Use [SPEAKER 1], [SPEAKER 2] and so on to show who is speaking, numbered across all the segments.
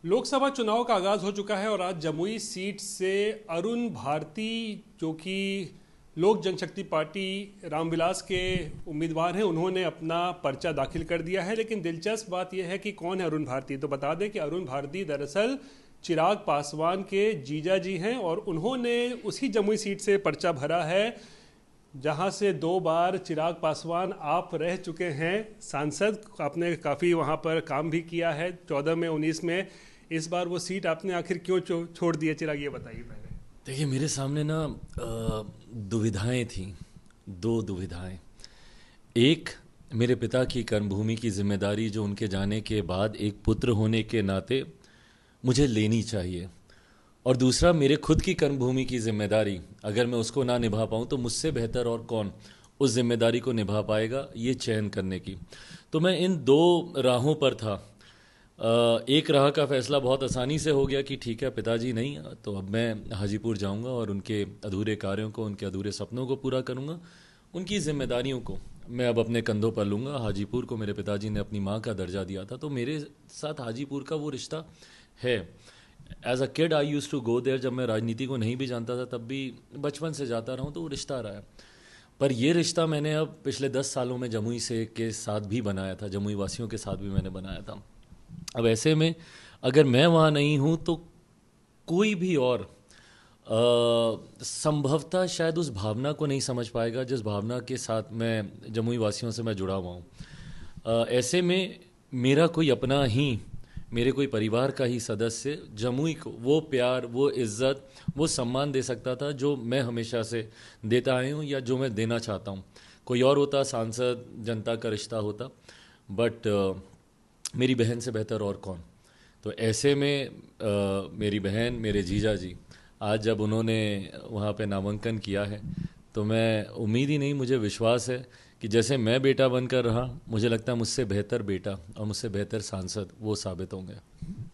[SPEAKER 1] लोकसभा चुनाव का आगाज हो चुका है और आज जमुई सीट से अरुण भारती जो कि लोक जनशक्ति पार्टी रामविलास के उम्मीदवार हैं, उन्होंने अपना पर्चा दाखिल कर दिया है। लेकिन दिलचस्प बात यह है कि कौन है अरुण भारती। तो बता दें कि अरुण भारती दरअसल चिराग पासवान के जीजा जी हैं और उन्होंने उसी जमुई सीट से पर्चा भरा है जहां से 2 बार चिराग पासवान आप रह चुके हैं सांसद। आपने काफ़ी वहां पर काम भी किया है 14 में 19 में। इस बार वो सीट आपने आखिर क्यों छोड़ दी है चिराग, ये बताइए पहले।
[SPEAKER 2] देखिए, मेरे सामने ना दुविधाएं थीं। दो दुविधाएं। एक, मेरे पिता की कर्मभूमि की जिम्मेदारी जो उनके जाने के बाद एक पुत्र होने के नाते मुझे लेनी चाहिए, और दूसरा, मेरे खुद की कर्मभूमि की जिम्मेदारी अगर मैं उसको ना निभा पाऊँ तो मुझसे बेहतर और कौन उस जिम्मेदारी को निभा पाएगा, ये चयन करने की। तो मैं इन दो राहों पर था। एक राह का फैसला बहुत आसानी से हो गया कि ठीक है, पिताजी नहीं तो अब मैं हाजीपुर जाऊंगा और उनके अधूरे कार्यों को, उनके अधूरे सपनों को पूरा करूंगा। उनकी जिम्मेदारियों को मैं अब अपने कंधों पर लूँगा। हाजीपुर को मेरे पिताजी ने अपनी माँ का दर्जा दिया था, तो मेरे साथ हाजीपुर का वो रिश्ता है। As a kid I use to go there. जब मैं राजनीति को नहीं भी जानता था तब भी बचपन से जाता रहा हूँ, तो वो रिश्ता रहा है। पर ये रिश्ता मैंने अब पिछले 10 सालों में जमुई से के साथ भी बनाया था, जमुई वासियों के साथ भी मैंने बनाया था। अब ऐसे में अगर मैं वहाँ नहीं हूँ तो कोई भी और संभवतः शायद उस भावना को नहीं समझ पाएगा जिस भावना के साथ मैं जमुई वासियों से मैं जुड़ा हुआ हूँ। ऐसे में मेरा कोई अपना ही, मेरे कोई परिवार का ही सदस्य जमुई को वो प्यार, वो इज़्ज़त, वो सम्मान दे सकता था जो मैं हमेशा से देता आया हूँ या जो मैं देना चाहता हूँ। कोई और होता, सांसद, जनता का रिश्ता होता, बट मेरी बहन से बेहतर और कौन। तो ऐसे में मेरी बहन, मेरे जीजा जी, आज जब उन्होंने वहाँ पे नामांकन किया है तो मैं, उम्मीद ही नहीं, मुझे विश्वास है कि जैसे मैं बेटा बनकर रहा, मुझे लगता है मुझसे बेहतर बेटा और मुझसे बेहतर सांसद वो साबित होंगे।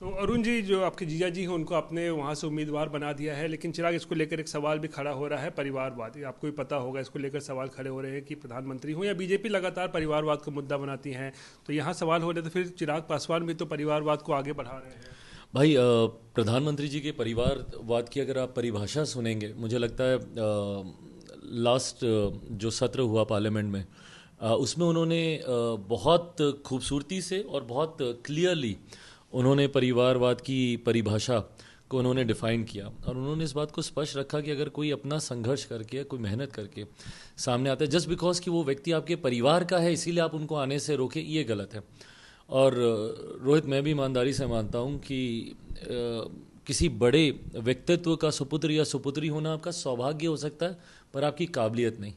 [SPEAKER 1] तो अरुण जी, जो आपके जीजा जी हैं उनको आपने वहाँ से उम्मीदवार बना दिया है, लेकिन चिराग, इसको लेकर एक सवाल भी खड़ा हो रहा है, परिवारवाद। आपको भी पता होगा, इसको लेकर सवाल खड़े हो रहे हैं कि प्रधानमंत्री हो या बीजेपी लगातार परिवारवाद को मुद्दा बनाती हैं। तो यहाँ सवाल हो रहे तो फिर चिराग पासवान भी तो परिवारवाद को आगे बढ़ा रहे हैं।
[SPEAKER 2] भाई, प्रधानमंत्री जी के परिवारवाद की अगर आप परिभाषा सुनेंगे, मुझे लगता है लास्ट जो सत्र हुआ पार्लियामेंट में, उसमें उन्होंने बहुत खूबसूरती से और बहुत क्लियरली उन्होंने परिवारवाद की परिभाषा को उन्होंने डिफ़ाइन किया, और उन्होंने इस बात को स्पष्ट रखा कि अगर कोई अपना संघर्ष करके, कोई मेहनत करके सामने आता है, जस्ट बिकॉज कि वो व्यक्ति आपके परिवार का है इसीलिए आप उनको आने से रोके, ये गलत है। और रोहित, मैं भी ईमानदारी से मानता हूँ कि किसी बड़े व्यक्तित्व का सुपुत्र या सुपुत्री होना आपका सौभाग्य हो सकता है, पर आपकी काबिलियत नहीं।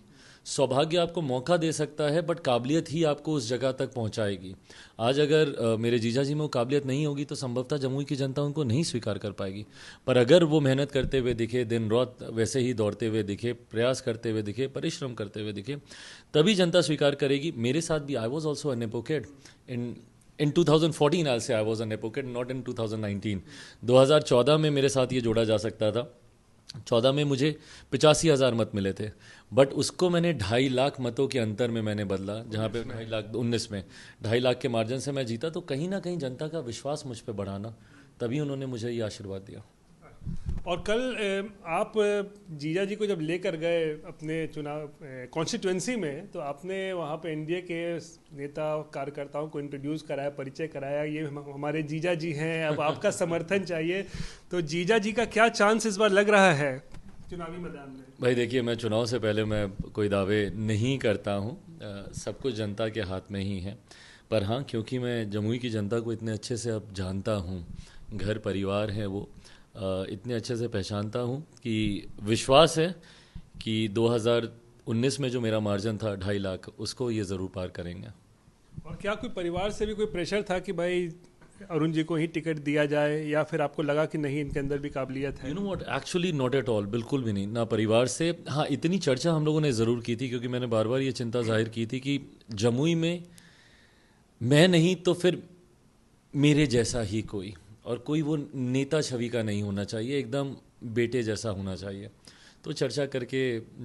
[SPEAKER 2] सौभाग्य आपको मौका दे सकता है, बट काबिलियत ही आपको उस जगह तक पहुंचाएगी। आज अगर मेरे जीजा जी में वो काबिलियत नहीं होगी तो संभवतः जमुई की जनता उनको नहीं स्वीकार कर पाएगी। पर अगर वो मेहनत करते हुए दिखे, दिन रात वैसे ही दौड़ते हुए दिखे, प्रयास करते हुए दिखे, परिश्रम करते हुए दिखे, तभी जनता स्वीकार करेगी। मेरे साथ भी, I was also an advocate in 2014। I'll say I was an advocate, not in 2019। 2014 में मेरे साथ ये जोड़ा जा सकता था। 14 में मुझे 85,000 मत मिले थे, बट उसको मैंने 2.5 लाख मतों के अंतर में मैंने बदला, जहाँ पे 2.5 लाख 19 में 2.5 लाख के मार्जिन से मैं जीता। तो कहीं ना कहीं जनता का विश्वास मुझ पर बढ़ाना, तभी उन्होंने मुझे ये आशीर्वाद दिया।
[SPEAKER 1] और कल आप जीजा जी को जब लेकर गए अपने चुनाव कॉन्स्टिट्यूएंसी में, तो आपने वहाँ पे एनडीए के नेता कार्यकर्ताओं को इंट्रोड्यूस कराया, परिचय कराया, ये हमारे जीजा जी हैं, अब आपका समर्थन चाहिए। तो जीजा जी का क्या चांस इस बार लग रहा है चुनावी मैदान में?
[SPEAKER 2] भाई देखिए, मैं चुनाव से पहले मैं कोई दावे नहीं करता हूँ, सब कुछ जनता के हाथ में ही है। पर हाँ, क्योंकि मैं जमुई की जनता को इतने अच्छे से अब जानता हूँ, घर परिवार है वो, इतने अच्छे से पहचानता हूँ कि विश्वास है कि 2019 में जो मेरा मार्जिन था 2.5 लाख, उसको ये ज़रूर पार करेंगे।
[SPEAKER 1] और क्या कोई परिवार से भी कोई प्रेशर था कि भाई अरुण जी को ही टिकट दिया जाए, या फिर आपको लगा कि नहीं, इनके अंदर भी काबिलियत है?
[SPEAKER 2] You know what, actually not at all, बिल्कुल भी नहीं, ना परिवार से। हाँ, इतनी चर्चा हम लोगों ने ज़रूर की थी, क्योंकि मैंने बार बार ये चिंता जाहिर की थी कि जमुई में मैं नहीं तो फिर मेरे जैसा ही कोई, और कोई वो नेता छवि का नहीं होना चाहिए, एकदम बेटे जैसा होना चाहिए। तो चर्चा करके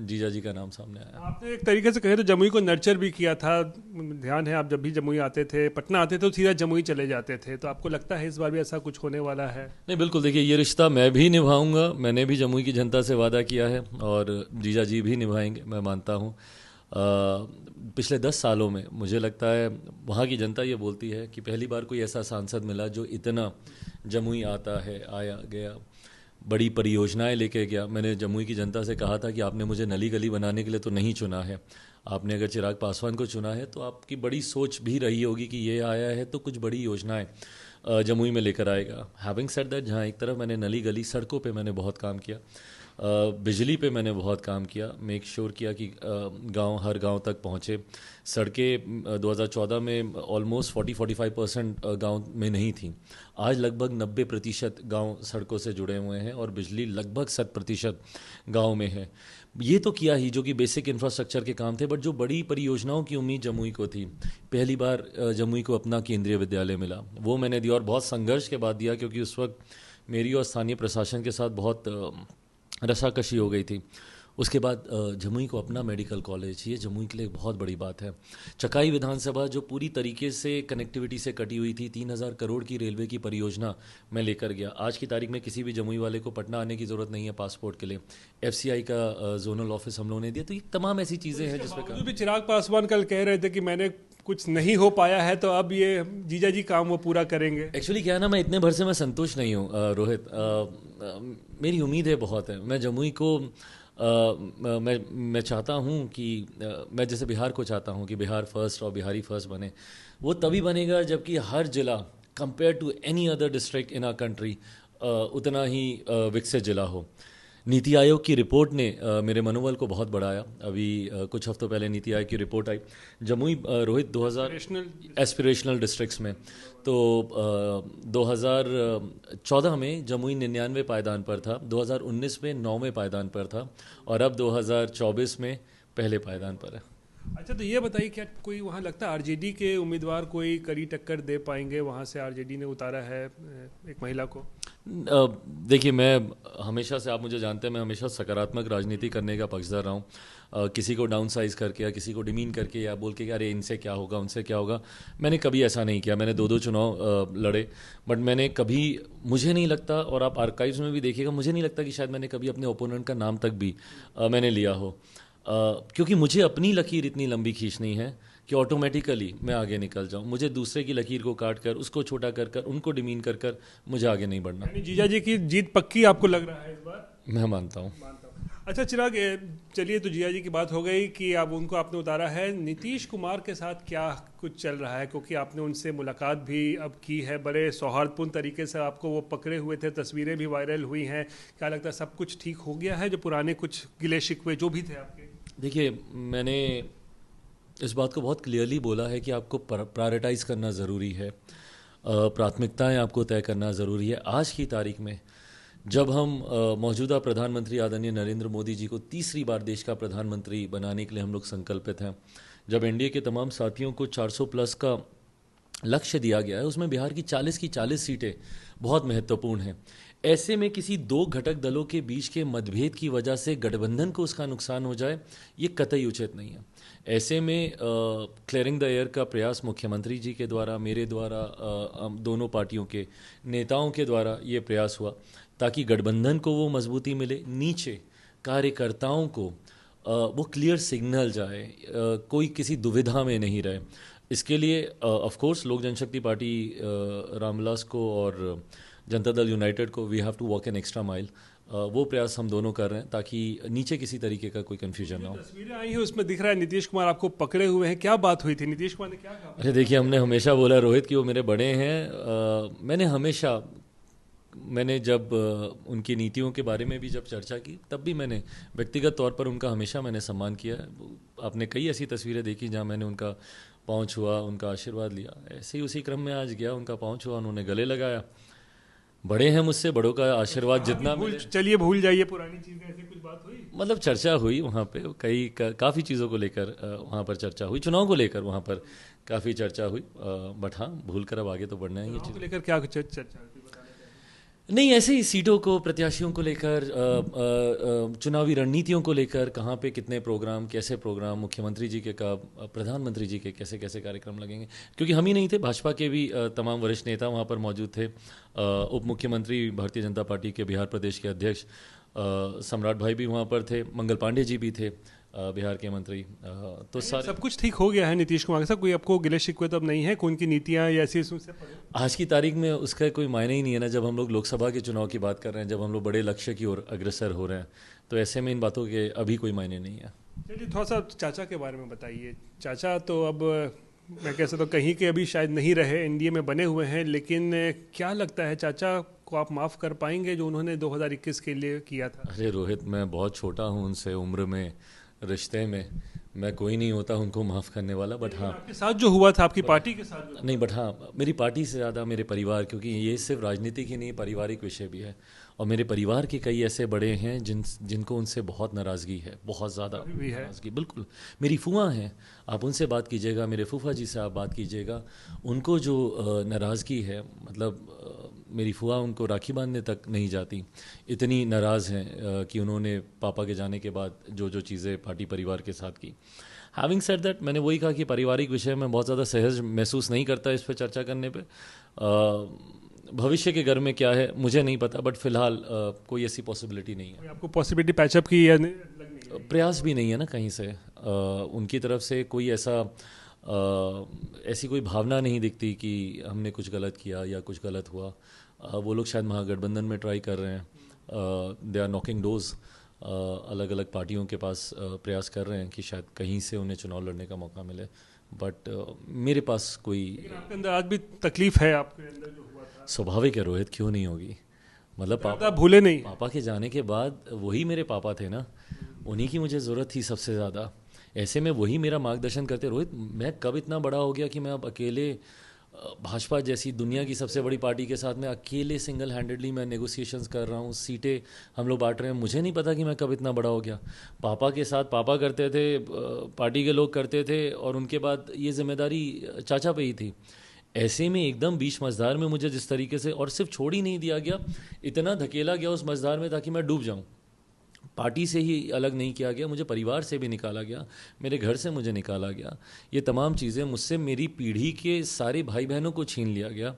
[SPEAKER 2] जीजा जी का नाम सामने आया।
[SPEAKER 1] आपने एक तरीके से कहे तो जमुई को नर्चर भी किया था। ध्यान है आप जब भी जमुई आते थे, पटना आते थे तो सीधा जमुई चले जाते थे, तो आपको लगता है इस बार भी ऐसा कुछ होने वाला है?
[SPEAKER 2] नहीं, बिल्कुल, देखिए ये रिश्ता मैं भी निभाऊंगा, मैंने भी जमुई की जनता से वादा किया है और जीजा जी भी निभाएंगे, मैं मानता हूँ। पिछले 10 सालों में मुझे लगता है वहाँ की जनता ये बोलती है कि पहली बार कोई ऐसा सांसद मिला जो इतना जमुई आता है, आया गया, बड़ी परियोजनाएं लेके गया। मैंने जमुई की जनता से कहा था कि आपने मुझे नली गली बनाने के लिए तो नहीं चुना है, आपने अगर चिराग पासवान को चुना है तो आपकी बड़ी सोच भी रही होगी कि ये आया है तो कुछ बड़ी योजनाएं जमुई में लेकर आएगा। हैविंग सेड दैट, जहाँ एक तरफ मैंने नली गली सड़कों पे मैंने बहुत काम किया, बिजली पे मैंने बहुत काम किया, मेक श्योर किया कि गांव हर गांव तक पहुँचे। सड़कें 2014 में ऑलमोस्ट 40-45% गांव में नहीं थी, आज लगभग 90% गांव सड़कों से जुड़े हुए हैं और बिजली लगभग 100% गांव में है। ये तो किया ही जो कि बेसिक इंफ्रास्ट्रक्चर के काम थे, बट जो बड़ी परियोजनाओं की उम्मीद जमुई को थी, पहली बार जमुई को अपना केंद्रीय विद्यालय मिला, वो मैंने दिया और बहुत संघर्ष के बाद दिया, क्योंकि उस वक्त मेरी और स्थानीय प्रशासन के साथ बहुत रसाकशी हो गई थी। उसके बाद जमुई को अपना मेडिकल कॉलेज, ये जमुई के लिए एक बहुत बड़ी बात है। चकाई विधानसभा जो पूरी तरीके से कनेक्टिविटी से कटी हुई थी, 3000 करोड़ की रेलवे की परियोजना मैं लेकर गया। आज की तारीख में किसी भी जमुई वाले को पटना आने की ज़रूरत नहीं है पासपोर्ट के लिए। एफसीआई का जोनल ऑफिस हम लोगों ने दिया। तो ये तमाम ऐसी चीज़ें हैं जिसमें
[SPEAKER 1] भी चिराग पासवान कल कह रहे थे कि मैंने कुछ नहीं हो पाया है तो अब ये जीजा जी काम वो पूरा करेंगे।
[SPEAKER 2] एक्चुअली क्या है ना, मैं इतने भर से मैं संतुष्ट नहीं हूँ रोहित। मेरी उम्मीदें बहुत है। मैं जमुई को मैं चाहता हूँ कि मैं जैसे बिहार को चाहता हूँ कि बिहार फर्स्ट और बिहारी फर्स्ट बने। वो तभी बनेगा जबकि हर जिला compare to any other district in our country उतना ही विकसित जिला हो। नीति आयोग की रिपोर्ट ने मेरे मनोबल को बहुत बढ़ाया। अभी कुछ हफ्तों पहले नीति आयोग की रिपोर्ट आई, जमुई रोहित 2000 एस्पिरेशनल डिस्ट्रिक्ट्स में, तो 2014 में जमुई 99 पायदान पर था, 2019 में 9वें पायदान पर था और अब 2024 में पहले पायदान पर है।
[SPEAKER 1] अच्छा, तो ये बताइए क्या कोई वहाँ लगता है आरजेडी के उम्मीदवार कोई कड़ी टक्कर दे पाएंगे? वहाँ से आरजेडी ने उतारा है एक महिला को।
[SPEAKER 2] देखिए, मैं हमेशा से, आप मुझे जानते हैं, मैं हमेशा सकारात्मक राजनीति करने का पक्षधर रहा हूँ। किसी को डाउन साइज करके या किसी को डिमीन करके या बोल के कि अरे इनसे क्या होगा उनसे क्या होगा, मैंने कभी ऐसा नहीं किया। मैंने 2 चुनाव लड़े, बट मैंने कभी, मुझे नहीं लगता, और आप आर्काइव्स में भी देखिएगा, मुझे नहीं लगता कि शायद मैंने कभी अपने ओपोनेंट का नाम तक भी मैंने लिया हो, क्योंकि मुझे अपनी लकीर इतनी लंबी खींचनी है कि ऑटोमेटिकली मैं आगे निकल जाऊं। मुझे दूसरे की लकीर को काट कर, उसको छोटा कर कर, उनको डिमीन कर कर मुझे आगे नहीं बढ़ना।
[SPEAKER 1] जीजा जी की जीत पक्की आपको लग रहा है इस बार?
[SPEAKER 2] मैं मानता हूँ।
[SPEAKER 1] अच्छा चिराग, चलिए, तो जीजा जी की बात हो गई कि अब उनको आपने उतारा है। नीतीश कुमार के साथ क्या कुछ चल रहा है? क्योंकि आपने उनसे मुलाकात भी अब की है, बड़े सौहार्दपूर्ण तरीके से आपको वो पकड़े हुए थे, तस्वीरें भी वायरल हुई हैं। क्या लगता है सब कुछ ठीक हो गया है, जो पुराने कुछ गिले शिकवे जो भी थे आपके?
[SPEAKER 2] देखिए, मैंने इस बात को बहुत क्लियरली बोला है कि आपको प्रायोरिटाइज़ करना ज़रूरी है, प्राथमिकताएं आपको तय करना ज़रूरी है। आज की तारीख में जब हम मौजूदा प्रधानमंत्री आदरणीय नरेंद्र मोदी जी को तीसरी बार देश का प्रधानमंत्री बनाने के लिए हम लोग संकल्पित हैं, जब एनडीए के तमाम साथियों को 400 प्लस का लक्ष्य दिया गया है, उसमें बिहार की 40 सीटें बहुत महत्वपूर्ण हैं। ऐसे में किसी 2 घटक दलों के बीच के मतभेद की वजह से गठबंधन को उसका नुकसान हो जाए, ये कतई उचित नहीं है। ऐसे में क्लियरिंग द एयर का प्रयास मुख्यमंत्री जी के द्वारा, मेरे द्वारा, दोनों पार्टियों के नेताओं के द्वारा ये प्रयास हुआ ताकि गठबंधन को वो मजबूती मिले, नीचे कार्यकर्ताओं को वो क्लियर सिग्नल जाए, कोई किसी दुविधा में नहीं रहे। इसके लिए ऑफ कोर्स लोक जनशक्ति पार्टी रामविलास को और जनता दल यूनाइटेड को we have to walk an extra mile, वो प्रयास हम दोनों कर रहे हैं ताकि नीचे किसी तरीके का कोई कंफ्यूजन ना हो।
[SPEAKER 1] तस्वीरें आई हैं उसमें दिख रहा है नीतीश कुमार आपको पकड़े हुए हैं, क्या बात हुई थी? नीतीश कुमार ने क्या कहा?
[SPEAKER 2] अरे देखिए, हमने हमेशा बोला रोहित कि वो मेरे बड़े हैं। मैंने जब उनकी नीतियों के बारे में भी जब चर्चा की, तब भी मैंने व्यक्तिगत तौर पर उनका हमेशा मैंने सम्मान किया है। आपने कई ऐसी तस्वीरें देखी जहाँ मैंने उनका पाँव छुआ, उनका आशीर्वाद लिया। ऐसे ही उसी क्रम में आज गया, उनका पाँव छुआ, उन्होंने गले लगाया। बड़े हैं मुझसे, बड़ों का आशीर्वाद जितना
[SPEAKER 1] चलिए भूल जाइए पुरानी चीज़ें, ऐसी कुछ बात हुई?
[SPEAKER 2] मतलब चर्चा हुई वहाँ पे, काफ़ी चीज़ों को लेकर वहाँ पर चर्चा हुई, चुनाव को लेकर वहाँ पर काफ़ी चर्चा हुई, बट हाँ, भूल कर अब आगे तो बढ़ना है। ये चीज़
[SPEAKER 1] लेकर क्या चर्चा हुई?
[SPEAKER 2] नहीं, ऐसे ही सीटों को, प्रत्याशियों को लेकर, चुनावी रणनीतियों को लेकर, कहाँ पे कितने प्रोग्राम, कैसे प्रोग्राम, मुख्यमंत्री जी के कब, प्रधानमंत्री जी के कैसे कैसे कार्यक्रम लगेंगे, क्योंकि हम ही नहीं थे, भाजपा के भी तमाम वरिष्ठ नेता वहाँ पर मौजूद थे। उप मुख्यमंत्री भारतीय जनता पार्टी के बिहार प्रदेश के अध्यक्ष सम्राट भाई भी वहाँ पर थे, मंगल पांडे जी भी थे, बिहार के मंत्री। तो सारे
[SPEAKER 1] सब कुछ ठीक हो गया है नीतीश कुमार के साथ, कोई आपको गिले शिकवे तो अब नहीं है, कोई उनकी नीतियां या ऐसी उससे
[SPEAKER 2] आज की तारीख में उसका कोई मायने ही नहीं है ना, जब हम लोग लोकसभा के चुनाव की बात कर रहे हैं, जब हम लोग बड़े लक्ष्य की ओर अग्रसर हो रहे हैं, तो ऐसे में इन बातों के अभी कोई मायने नहीं है।
[SPEAKER 1] चलिए थोड़ा सा चाचा के बारे में बताइए। चाचा तो अब मैं कह सकता हूँ कहीं के अभी शायद नहीं रहे, एनडीए में बने हुए हैं, लेकिन क्या लगता है चाचा को आप माफ़ कर पाएंगे जो उन्होंने 2021 के लिए किया था?
[SPEAKER 2] अरे रोहित, मैं बहुत छोटा हूँ उनसे, उम्र में, रिश्ते में मैं कोई नहीं होता उनको माफ़ करने वाला, बट हाँ।
[SPEAKER 1] आपके साथ जो हुआ था, आपकी पार्टी के साथ जो
[SPEAKER 2] नहीं, बट हाँ, मेरी पार्टी से ज़्यादा मेरे परिवार, क्योंकि ये सिर्फ राजनीतिक ही नहीं, पारिवारिक विषय भी है, और मेरे परिवार के कई ऐसे बड़े हैं जिनको उनसे बहुत नाराज़गी है, बहुत ज़्यादा
[SPEAKER 1] भी है।
[SPEAKER 2] नाराज़गी। बिल्कुल, मेरी फूफा हैं, आप उनसे बात कीजिएगा, मेरे फूफा जी से आप बात कीजिएगा, उनको जो नाराज़गी है, मतलब मेरी फूफा उनको राखी बांधने तक नहीं जाती, इतनी नाराज़ हैं कि उन्होंने पापा के जाने के बाद जो जो चीज़ें पार्टी परिवार के साथ की। हैविंग सेड दैट, मैंने वही कहा कि पारिवारिक विषय में बहुत ज़्यादा सहज महसूस नहीं करता इस पर चर्चा करने पे। भविष्य के घर में क्या है मुझे नहीं पता, बट फिलहाल कोई ऐसी पॉसिबिलिटी नहीं है।
[SPEAKER 1] आपको पॉसिबिलिटी पैचअप की या लग नहीं रही?
[SPEAKER 2] प्रयास भी नहीं है ना कहीं से, उनकी तरफ से कोई ऐसा ऐसी कोई भावना नहीं दिखती कि हमने कुछ गलत किया या कुछ गलत हुआ। वो लोग शायद महागठबंधन में ट्राई कर रहे हैं, दे आर नॉकिंग डोर्स, अलग अलग पार्टियों के पास प्रयास कर रहे हैं कि शायद कहीं से उन्हें चुनाव लड़ने का मौका मिले, बट मेरे पास कोई।
[SPEAKER 1] आपके अंदर आज भी तकलीफ है, आपके अंदर जो हुआ था?
[SPEAKER 2] स्वाभाविक है रोहित, क्यों नहीं होगी, मतलब
[SPEAKER 1] पापा भूले नहीं।
[SPEAKER 2] पापा के जाने के बाद वही मेरे पापा थे ना, उन्हीं की मुझे ज़रूरत थी सबसे ज़्यादा, ऐसे में वही मेरा मार्गदर्शन करते। रोहित, मैं कब इतना बड़ा हो गया कि मैं अब अकेले भाजपा जैसी दुनिया की सबसे बड़ी पार्टी के साथ में अकेले सिंगल हैंडेडली मैं नेगोशिएशंस कर रहा हूँ, सीटें हम लोग बांट रहे हैं। मुझे नहीं पता कि मैं कब इतना बड़ा हो गया। पापा के साथ पापा करते थे, पार्टी के लोग करते थे, और उनके बाद ये जिम्मेदारी चाचा पे ही थी। ऐसे में एकदम बीच मझधार में मुझे जिस तरीके से, और सिर्फ छोड़ ही नहीं दिया गया, इतना धकेला गया उस मझधार में ताकि मैं डूब जाऊँ। पार्टी से ही अलग नहीं किया गया, मुझे परिवार से भी निकाला गया, मेरे घर से मुझे निकाला गया। ये तमाम चीज़ें मुझसे, मेरी पीढ़ी के सारे भाई बहनों को छीन लिया गया।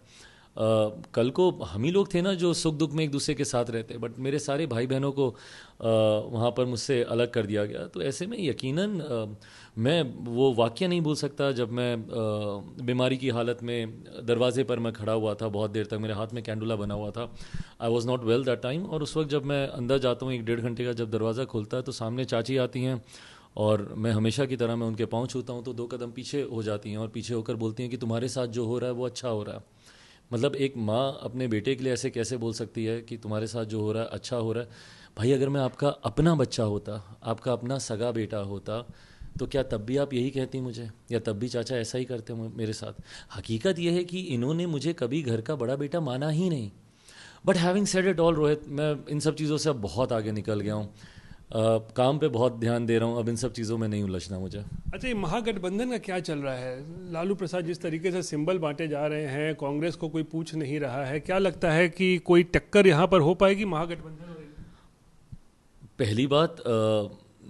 [SPEAKER 2] कल को हम ही लोग थे ना जो सुख दुख में एक दूसरे के साथ रहते, बट मेरे सारे भाई बहनों को वहाँ पर मुझसे अलग कर दिया गया। तो ऐसे में यकीनन मैं वो वाक़या नहीं भूल सकता जब मैं बीमारी की हालत में दरवाजे पर मैं खड़ा हुआ था बहुत देर तक, मेरे हाथ में कैंडुला बना हुआ था, I was not well that time. और उस वक्त जब मैं अंदर जाता हूँ, 1-1.5 घंटे का जब दरवाज़ा खुलता है, तो सामने चाची आती हैं, और मैं हमेशा की तरह मैं उनके पाँव छूता हूँ, तो 2 कदम पीछे हो जाती हैं और पीछे होकर बोलती हैं कि तुम्हारे साथ जो हो रहा है वो अच्छा हो रहा है। मतलब एक माँ अपने बेटे के लिए ऐसे कैसे बोल सकती है कि तुम्हारे साथ जो हो रहा है अच्छा हो रहा है। भाई, अगर मैं आपका अपना बच्चा होता, आपका अपना सगा बेटा होता, तो क्या तब भी आप यही कहती मुझे, या तब भी चाचा ऐसा ही करते मेरे साथ? हकीकत यह है कि इन्होंने मुझे कभी घर का बड़ा बेटा माना ही नहीं। But having said it all Rohit, मैं इन सब चीज़ों से अब बहुत आगे निकल गया हूँ, काम पे बहुत ध्यान दे रहा हूँ, अब इन सब चीज़ों में नहीं उलझना मुझे।
[SPEAKER 1] अच्छा, ये महागठबंधन का क्या चल रहा है? लालू प्रसाद जिस तरीके से सिंबल बांटे जा रहे हैं, कांग्रेस को कोई पूछ नहीं रहा है, क्या लगता है कि कोई टक्कर यहाँ पर हो पाएगी महागठबंधन?
[SPEAKER 2] पहली बात,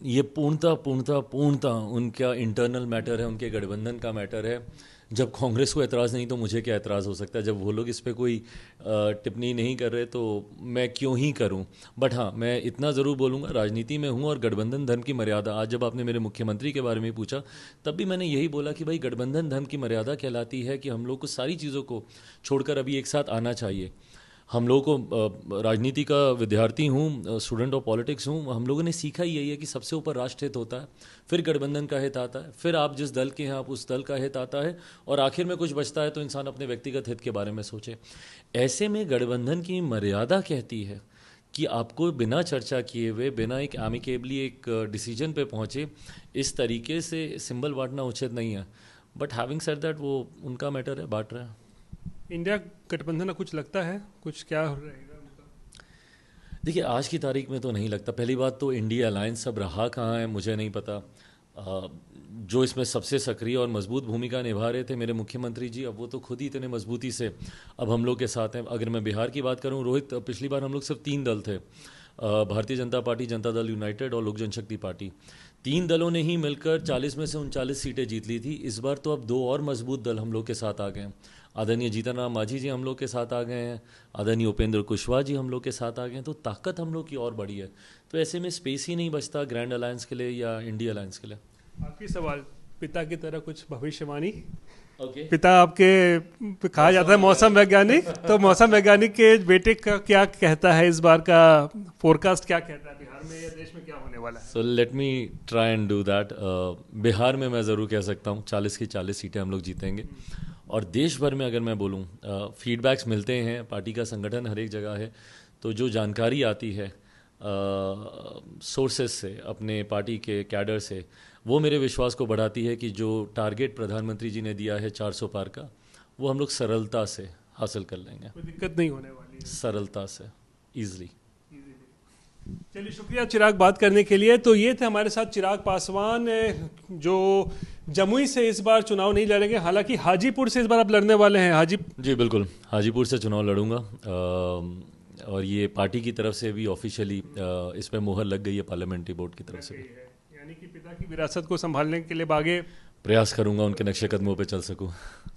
[SPEAKER 2] ये पूर्णता उनका इंटरनल मैटर है, उनके गठबंधन का मैटर है। जब कांग्रेस को एतराज़ नहीं तो मुझे क्या एतराज़ हो सकता है? जब वो लोग इस पर कोई टिप्पणी नहीं कर रहे तो मैं क्यों ही करूं? बट हाँ, मैं इतना ज़रूर बोलूँगा, राजनीति में हूँ और गठबंधन धर्म की मर्यादा, आज जब आपने मेरे मुख्यमंत्री के बारे में पूछा तब भी मैंने यही बोला कि भाई, गठबंधन धर्म की मर्यादा कहलाती है कि हम लोग को सारी चीज़ों को छोड़कर अभी एक साथ आना चाहिए। हम लोगों को, राजनीति का विद्यार्थी हूँ, स्टूडेंट ऑफ पॉलिटिक्स हूँ, हम लोगों ने सीखा ही यही है कि सबसे ऊपर राष्ट्र हित होता है, फिर गठबंधन का हित आता है, फिर आप जिस दल के हैं आप उस दल का हित आता है, और आखिर में कुछ बचता है तो इंसान अपने व्यक्तिगत हित के बारे में सोचे। ऐसे में गठबंधन की मर्यादा कहती है कि आपको बिना चर्चा किए हुए, बिना एक एमिकेबली एक डिसीजन पे पहुँचे, इस तरीके से सिंबल बांटना उचित नहीं है। बट हैविंग सेड दैट, वो उनका मैटर है, बांट रहे हैं।
[SPEAKER 1] इंडिया गठबंधन का कुछ लगता है, कुछ क्या रहेगा उनका?
[SPEAKER 2] देखिए, आज की तारीख में तो नहीं लगता। पहली बात तो इंडिया अलायंस अब रहा कहाँ है मुझे नहीं पता। जो इसमें सबसे सक्रिय और मजबूत भूमिका निभा रहे थे मेरे मुख्यमंत्री जी, अब वो तो खुद ही इतने मजबूती से अब हम लोग के साथ हैं। अगर मैं बिहार की बात करूं रोहित, पिछली बार हम लोग सिर्फ 3 दल थे, भारतीय जनता पार्टी, जनता दल यूनाइटेड और लोक जनशक्ति पार्टी। 3 दलों ने ही मिलकर 40 में से 39 सीटें जीत ली थी। इस बार तो अब 2 और मजबूत दल हम लोग के साथ आ गए हैं। आदरणीय जीतन राम मांझी जी हम लोग के साथ आ गए हैं, आदरणीय उपेंद्र कुशवाहा जी हम लोग के साथ आ गए हैं, तो ताकत हम लोग की और बढ़ी है। तो ऐसे में स्पेस ही नहीं बचता ग्रैंड अलायंस के लिए या इंडिया अलायंस के लिए।
[SPEAKER 1] आखिरी सवाल, पिता की तरह कुछ भविष्यवाणी?
[SPEAKER 2] ओके।
[SPEAKER 1] पिता आपके कहा जाता है मौसम वैज्ञानिक, तो मौसम वैज्ञानिक के बेटे का क्या कहता है, इस बार का फोरकास्ट क्या कहता है, बिहार में या देश में क्या होने वाला है?
[SPEAKER 2] So let me try and do that. Bihar में मैं ज़रूर कह सकता हूँ 40 की 40 सीटें हम लोग जीतेंगे। और देश भर में अगर मैं बोलूँ, फीडबैक्स मिलते हैं, पार्टी का संगठन हर एक जगह है, तो जो जानकारी आती है सोर्सेस से, अपने पार्टी के कैडर से, वो मेरे विश्वास को बढ़ाती है कि जो टारगेट प्रधानमंत्री जी ने दिया है 400 पार का, वो हम लोग सरलता से हासिल कर लेंगे।
[SPEAKER 1] कोई दिक्कत नहीं होने वाली है?
[SPEAKER 2] सरलता से, ईजिली।
[SPEAKER 1] चलिए, शुक्रिया चिराग बात करने के लिए। तो ये थे हमारे साथ चिराग पासवान, जो जमुई से इस बार चुनाव नहीं लड़ेंगे, हालांकि हाजीपुर से इस बार आप लड़ने वाले हैं।
[SPEAKER 2] जी बिल्कुल, हाजीपुर से चुनाव लड़ूंगा, और ये पार्टी की तरफ से भी ऑफिशियली इस पर मुहर लग गई है पार्लियामेंट्री बोर्ड की तरफ से।
[SPEAKER 1] यानी कि पिता की विरासत को संभालने के लिए आगे
[SPEAKER 2] प्रयास करूंगा, उनके नक्शे कदमों पे चल सकूं।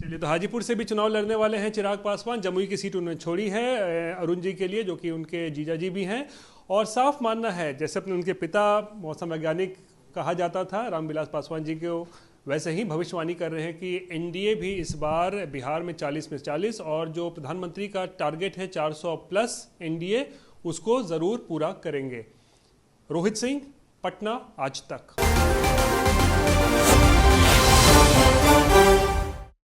[SPEAKER 1] चलिए, तो हाजीपुर से भी चुनाव लड़ने वाले हैं चिराग पासवान। जमुई की सीट उन्होंने छोड़ी है अरुण जी के लिए, जो कि उनके जीजा जी भी हैं। और साफ मानना है, जैसे अपने उनके पिता मौसम वैज्ञानिक कहा जाता था रामविलास पासवान जी को, वैसे ही भविष्यवाणी कर रहे हैं कि एनडीए भी इस बार बिहार में 40 में 40, और जो प्रधानमंत्री का टारगेट है 400 प्लस एनडीए, उसको ज़रूर पूरा करेंगे। रोहित सिंह, पटना, आज तक।